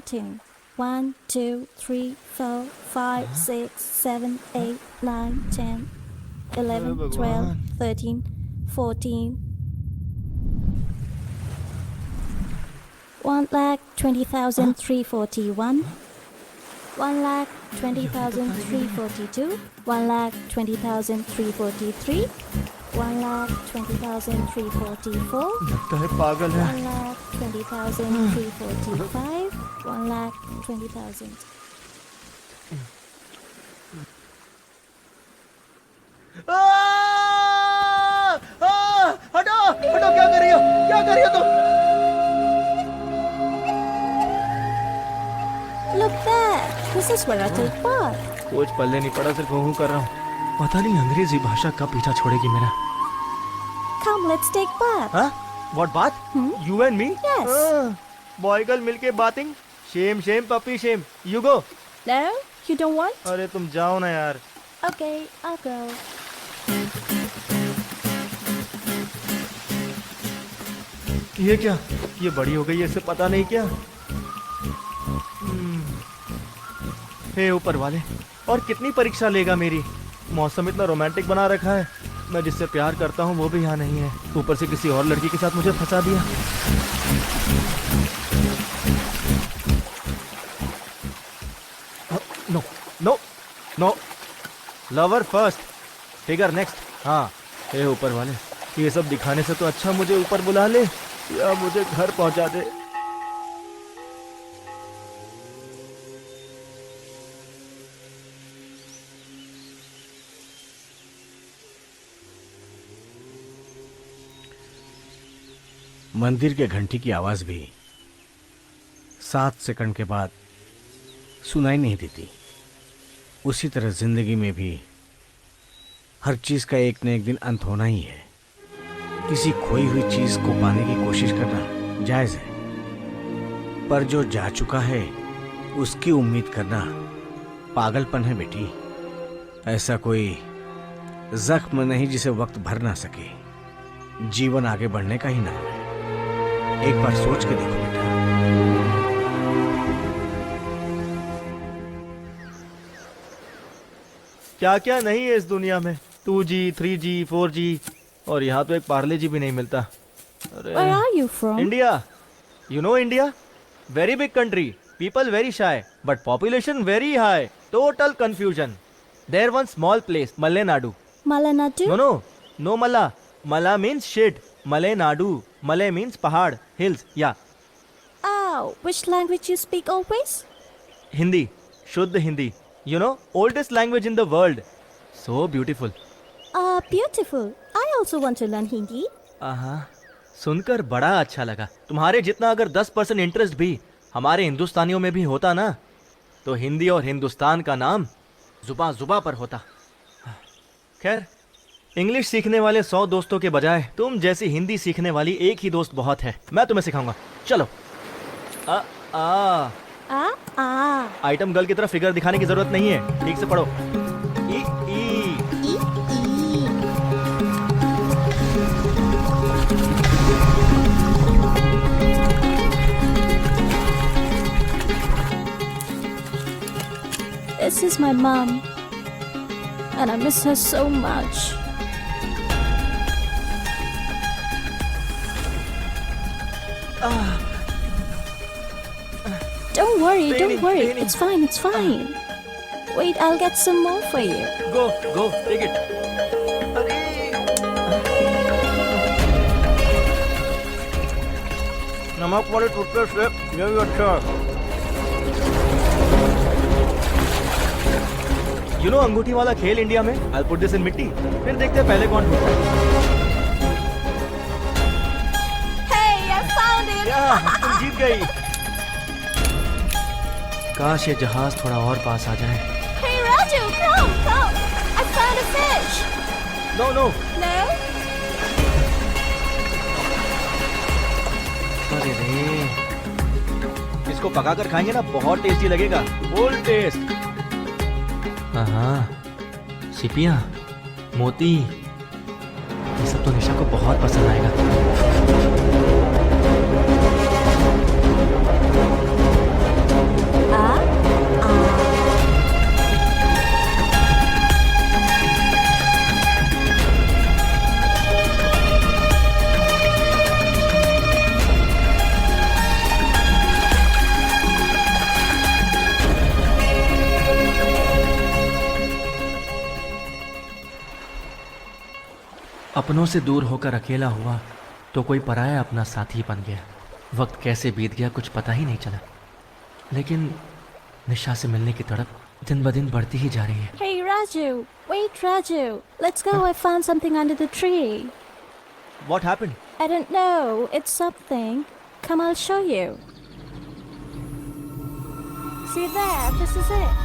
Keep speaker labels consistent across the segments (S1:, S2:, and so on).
S1: counting. 1, 2, 3, 4, 5, 6, 7, 8, 9, 10, 11, 12, 13, 14. 1,20,341. 1,20,342. 1,20,343. 1,20,344.
S2: लगता है पागल है।
S1: 1,20,345. 1,20,000.
S2: हटो हटो, क्या कर रही हो, क्या कर रही हो तुम?
S1: Look there. This is where I take part.
S2: कुछ पल्ले नहीं पड़ा, सिर्फ हूँ कर रहा हूँ। पता नहीं अंग्रेजी भाषा कब पीछा छोड़ेगी मेरा।
S1: Come, let's take bath.
S2: हाँ? What बात? You and me?
S1: Yes.
S2: Boy girl मिलके बातिंग? Shame, shame, puppy shame. You go.
S1: No, you don't want?
S2: अरे तुम जाओ ना यार।
S1: Okay, I'll go.
S2: ये क्या? ये बड़ी हो गई है, इसे पता नहीं क्या? हे ऊपर वाले, और कितनी परीक्षा लेगा मेरी? मौसम इतना रोमांटिक बना रखा है, मैं जिससे प्यार करता हूँ वो भी यहाँ नहीं है, ऊपर से किसी और लड़की के साथ मुझे फंसा दिया। No no no, lover first, figure next. हाँ हे ऊपर वाले, ये सब दिखाने से तो अच्छा मुझे ऊपर बुला ले या मुझे घर पहुंचा दे।
S3: मंदिर के घंटी की आवाज भी 7 सेकंड के बाद सुनाई नहीं देती। उसी तरह जिंदगी में भी हर चीज का एक न एक दिन अंत होना ही है। किसी खोई हुई चीज को पाने की कोशिश करना जायज है, पर जो जा चुका है उसकी उम्मीद करना पागलपन है बेटी। ऐसा कोई जख्म नहीं जिसे वक्त भर ना सके। जीवन आगे बढ़ने का ही नाम है। एक बार सोच के देखो बेटा।
S2: क्या क्या नहीं है इस दुनिया में, 2G, 3G, 4G, और यहाँ तो एक पार्ले जी भी नहीं मिलता।
S1: Where are you from?
S2: India. You know India? Very big country. People very shy, but population very high. Total confusion. There one small place, Malay Nadu.
S1: Malanadu?
S2: No, no Mala. Mala means shade. Malay Nadu. Malay means pahad, hills. Yeah.
S1: Oh, which language you speak always?
S2: Hindi. Shuddh Hindi. You know, oldest language in the world. So beautiful.
S1: Beautiful. I also want to learn Hindi.
S2: सुनकर बड़ा अच्छा लगा। तुम्हारे जितना अगर 10% interest भी हमारे हिंदुस्तानियों में भी होता ना, तो हिंदी और हिंदुस्तान का नाम जुबा जुबा पर होता। खैर, इंग्लिश सीखने वाले 100 दोस्तों के बजाय तुम जैसी हिंदी सीखने वाली एक ही दोस्त बहुत है। मैं तुम्हें सिखाऊंगा, चलो। आइटम गर्ल की तरफ फिगर दिखाने की जरूरत नहीं है, ठीक से पढ़ो। ई ई।
S1: This is my mom, and I miss her so much. Don't worry, don't worry. It's fine, it's fine. Wait, I'll get some more for you.
S2: Go, take it. नमक वाले टूथपेस्ट से ये भी अच्छा है। You know अंगूठी वाला खेल इंडिया में? I'll put this in मिट्टी, फिर देखते हैं पहले कौन टूटता है।
S1: Hey, I found it!
S2: तुम जीत गई। काश ये जहाज थोड़ा और पास आ जाए।
S1: Hey, Raju, come! I found a fish!
S2: No.
S1: No?
S2: अरे रे, इसको पका कर खाएंगे ना, बहुत टेस्टी लगेगा। Full taste. हाँ, सिपियाँ, मोती, ये सब तो निशा को बहुत पसंद आएगा। अपनों से दूर होकर अकेला हुआ तो कोई पराया अपना साथी बन गया। वक्त कैसे बीत गया कुछ पता ही नहीं चला, लेकिन निशा से मिलने की तड़प दिन ब दिन बढ़ती ही जा रही है।
S1: Hey Raju, wait Raju, let's go. I found something under the tree.
S2: What happened?
S1: I don't know, it's something. Come, I'll show you. See there, this is it.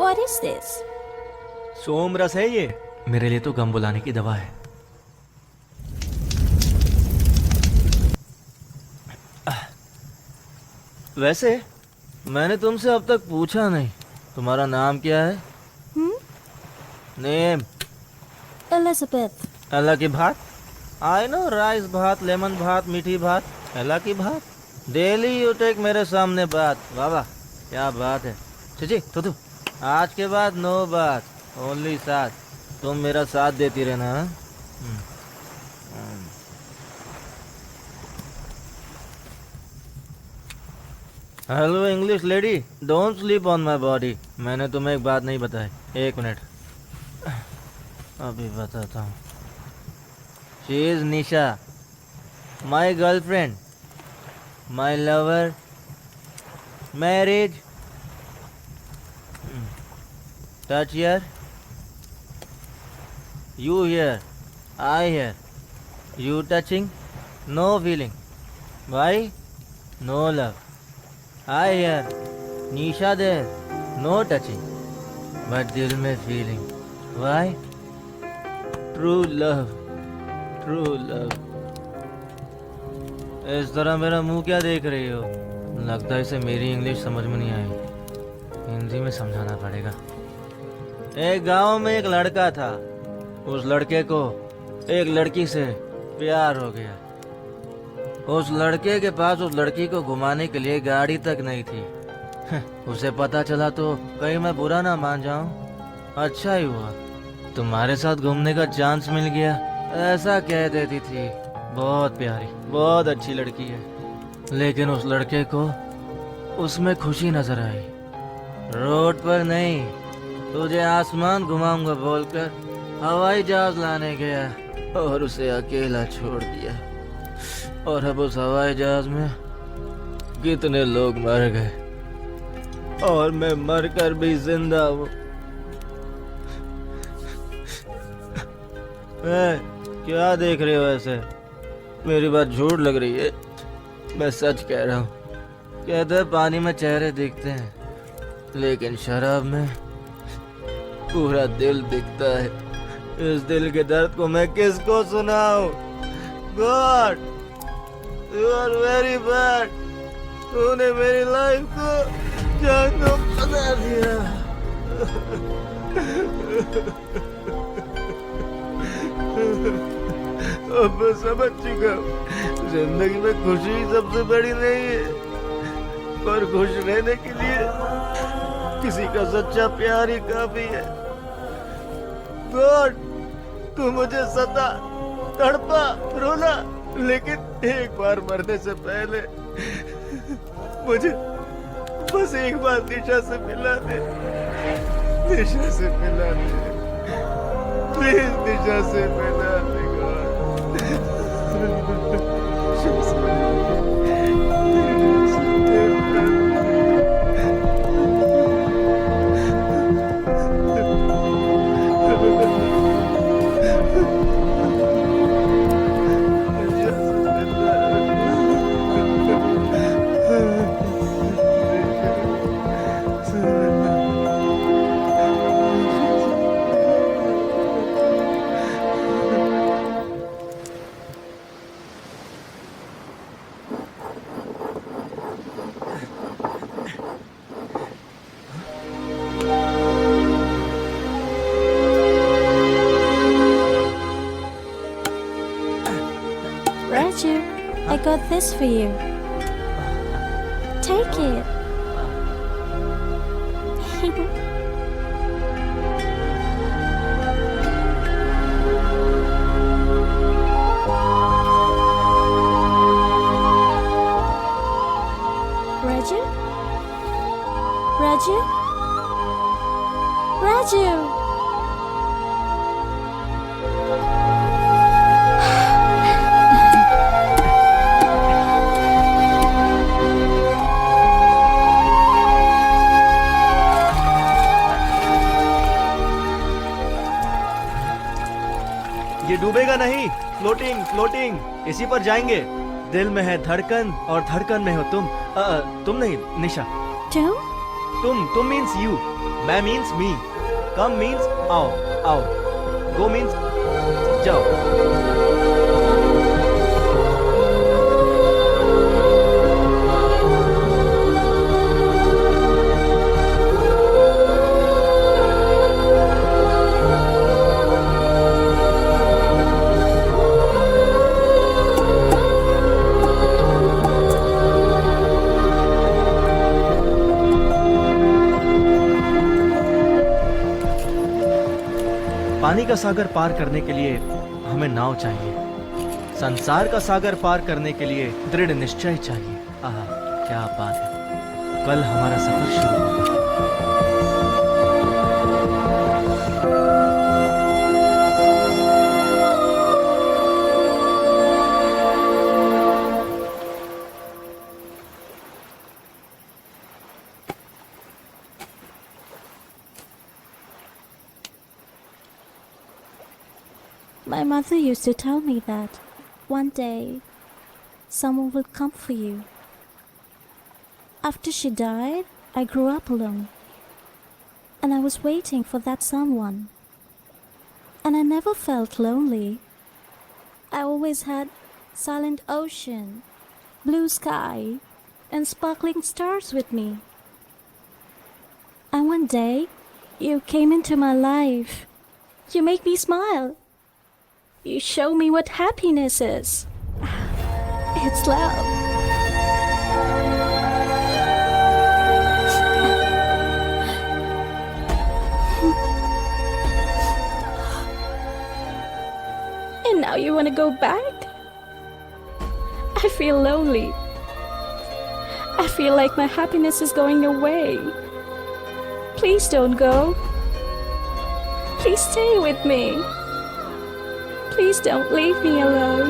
S1: What is this?
S2: सोम रस है ये। मेरे लिए तो गम बुलाने की दवा है। वैसे मैंने तुमसे अब तक पूछा नहीं, तुम्हारा नाम क्या है? नेम?
S1: Elizabeth.
S2: अल्लाह की भात। आई नो, राइस भात, लेमन भात, मीठी भात, अल्लाह की भात। डेली यू टेक मेरे सामने बात। वाह वाह, क्या बात है। जी तो आज के बाद नो बात, ओनली साथ। तुम मेरा साथ देती रहना। Hello English lady, don't sleep on my body. मैंने तुम्हें एक बात नहीं बताई। एक मिनट, अभी बताता हूँ। She is Nisha, my girlfriend, my lover, marriage. Touch here, you here, I here, you touching, no feeling. Why? No love. I here, Nisha there, no touching, but दिल में feeling. Why? True love, true love. इस तरह मेरा मुंह क्या देख रही हो? लगता है इसे मेरी इंग्लिश समझ में नहीं आई, हिंदी में समझाना पड़ेगा। एक गांव में एक लड़का था। उस लड़के को एक लड़की से प्यार हो गया। उस लड़के के पास उस लड़की को घुमाने के लिए गाड़ी तक नहीं थी। उसे पता चला तो कहीं मैं बुरा ना मान जाऊं। अच्छा ही हुआ तुम्हारे साथ घूमने का चांस मिल गया, ऐसा कह देती थी। बहुत प्यारी, बहुत अच्छी लड़की है, लेकिन उस लड़के को उसमें खुशी नजर आई। रोड पर नहीं, तुझे आसमान घुमाऊंगा बोलकर हवाई जहाज लाने गया और उसे अकेला छोड़ दिया। और अब उस हवाई जहाज में कितने लोग मर गए और मैं मरकर भी जिंदा हूँ। क्या देख रहे हो ऐसे? मेरी बात झूठ लग रही है? मैं सच कह रहा हूँ। कहते हैं पानी में चेहरे दिखते हैं, लेकिन शराब में पूरा दिल दिखता है। इस दिल के दर्द को मैं किसको सुनाऊं? God, you are very bad. तूने मेरी लाइफ को जहन्नुम बना दिया। अब मैं समझ चुका हूं, जिंदगी में खुशी सबसे बड़ी नहीं है, पर खुश रहने के लिए किसी का सच्चा प्यार ही काफी है। गॉड, तू मुझे सता, तड़पा, रोला, लेकिन एक बार मरने से पहले मुझे बस एक बार निशा से मिला दे। निशा से मिला दे, प्लीज निशा से मिला दे।
S1: Raju, I got this for you. Take it. Raju? Raju? Raju!
S2: ये डूबेगा नहीं, फ्लोटिंग फ्लोटिंग, इसी पर जाएंगे। दिल में है धड़कन और धड़कन में हो तुम। तुम नहीं निशा, तुम मीन्स यू, मैं मीन्स मी, कम मीन्स आओ आओ, गो मीन्स जाओ। पानी का सागर पार करने के लिए हमें नाव चाहिए, संसार का सागर पार करने के लिए दृढ़ निश्चय चाहिए। आहा, क्या बात है, कल हमारा सफर शुरू होगा।
S1: My mother used to tell me that one day someone will come for you. After she died, I grew up alone. And I was waiting for that someone. And I never felt lonely. I always had silent ocean, blue sky, and sparkling stars with me. And one day, you came into my life. You make me smile. You show me what happiness is. It's love. And now you want to go back? I feel lonely. I feel like my happiness is going away. Please don't go. Please stay with me. Please don't leave me alone.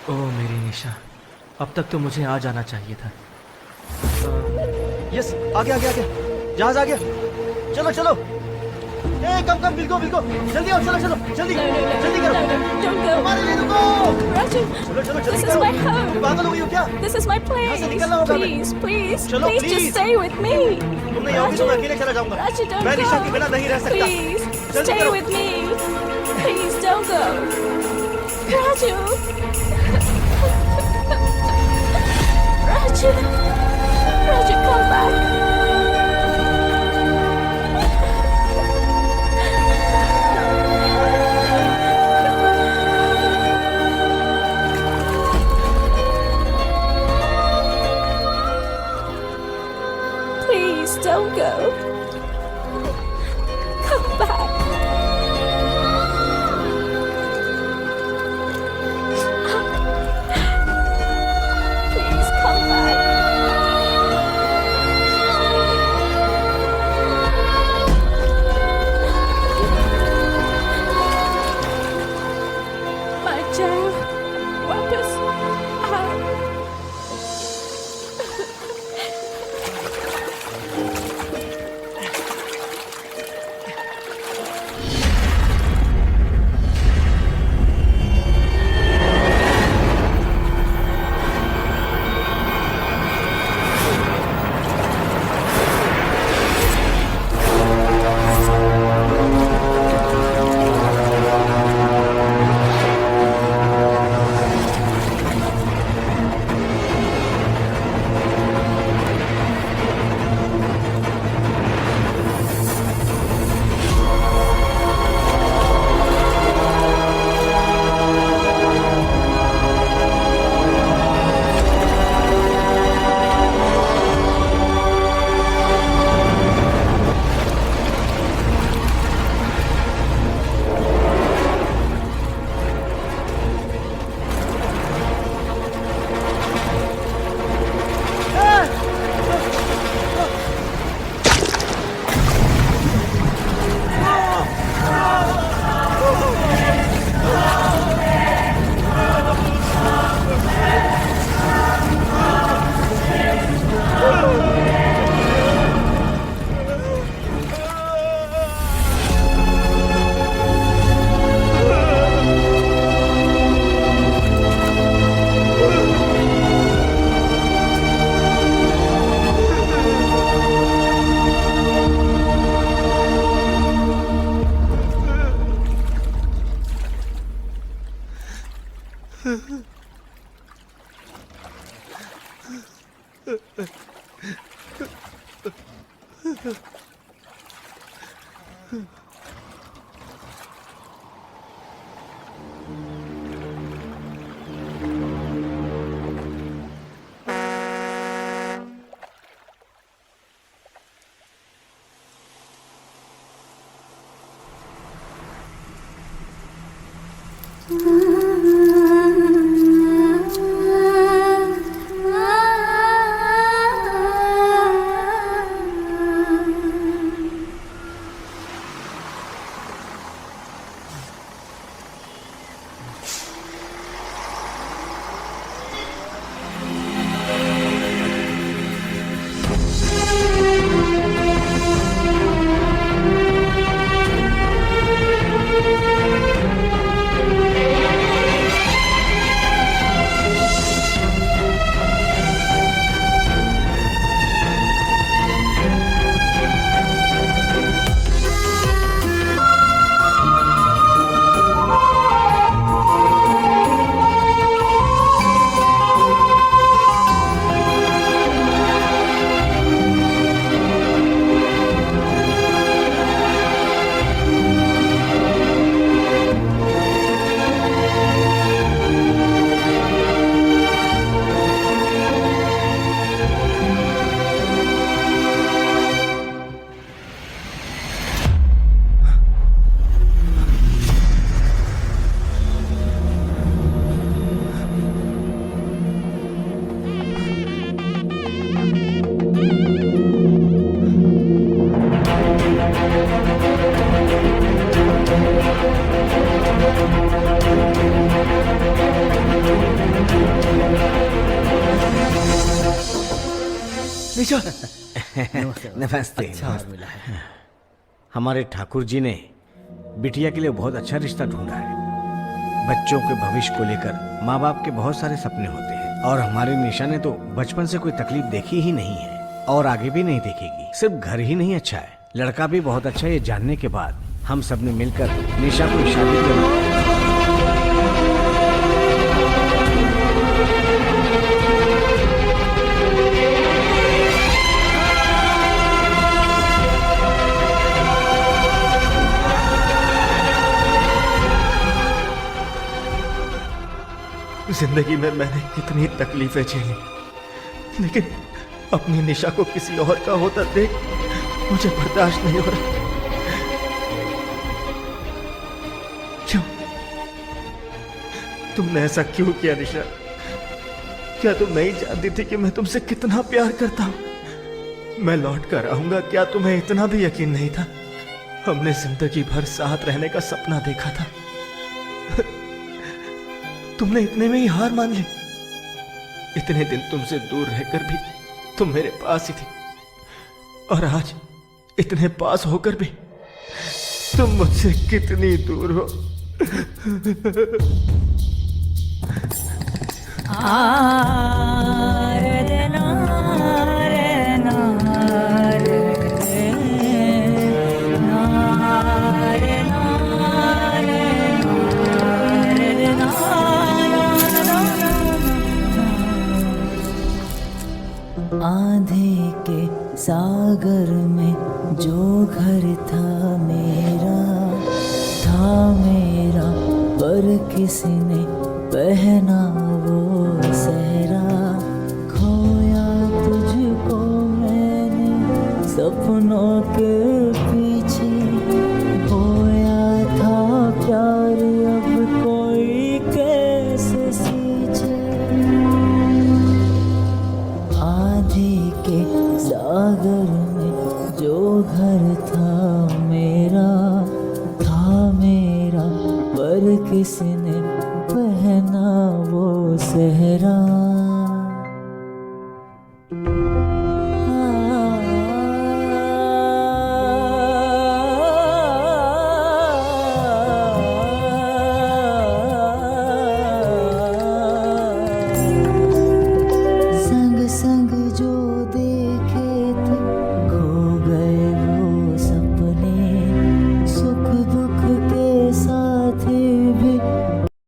S2: ओह मेरी निशा, अब तक तो मुझे आ जाना चाहिए था। Yes, आ गया आ गया आ गया, जहाज आ गया। चलो चलो, कम बिल्को बिल्को, जल्दी आओ, चलो चलो, जल्दी जल्दी करो।
S1: Don't go.
S2: हमारे लिए रुको।
S1: Raju,
S2: चलो चलो
S1: this
S2: जल्दी
S1: is
S2: करो।
S1: my home.
S2: पागल हो गई हो क्या?
S1: This is my
S2: यहाँ से
S1: place.
S2: निकलना होगा हमें।
S1: Please, please,
S2: चलो,
S1: please just
S2: please.
S1: stay with me.
S2: तुम नहीं आओगी तो मैं अकेले चला जाऊंगा।
S1: Raju, don't
S2: मैं निशा
S1: go.
S2: के बिना नहीं रह सकता।
S1: Please,
S2: जल्दी
S1: stay
S2: करो।
S1: with me. Please don't go. Raju. Raju. Raju, come back. Please don't go. Come back.
S2: निशा,
S3: नमस्ते।
S2: मिला है।
S3: हमारे ठाकुर जी ने बिटिया के लिए बहुत अच्छा रिश्ता ढूंढा है। बच्चों के भविष्य को लेकर माँ बाप के बहुत सारे सपने होते हैं और हमारे निशा ने तो बचपन से कोई तकलीफ देखी ही नहीं है और आगे भी नहीं देखेगी। सिर्फ घर ही नहीं अच्छा है, लड़का भी बहुत अच्छा है। ये जानने के बाद हम सब ने मिलकर निशा को शादी की।
S2: जिंदगी में मैंने कितनी तकलीफें झेली, लेकिन अपनी निशा को किसी और का होता देख मुझे बर्दाश्त नहीं हो रहा। क्यों? तुमने ऐसा क्यों किया निशा? क्या तुम नहीं जानती थी कि मैं तुमसे कितना प्यार करता हूं? मैं लौट कर आऊंगा, क्या तुम्हें इतना भी यकीन नहीं था? हमने जिंदगी भर साथ रहने का सपना देखा था, तुमने इतने में ही हार मान ली। इतने दिन तुमसे दूर रहकर भी तुम मेरे पास ही थी, और आज इतने पास होकर भी तुम मुझसे कितनी दूर हो।
S4: आंधी के सागर में जो घर था मेरा पर किसी ने पहना वो सहरा। खोया तुझको मैंने सपनों के पीछे, खोया था प्यार अब कोई कैसे सींचे। आंधी के सागर में जो घर था मेरा पर किसने पहना वो सहरा।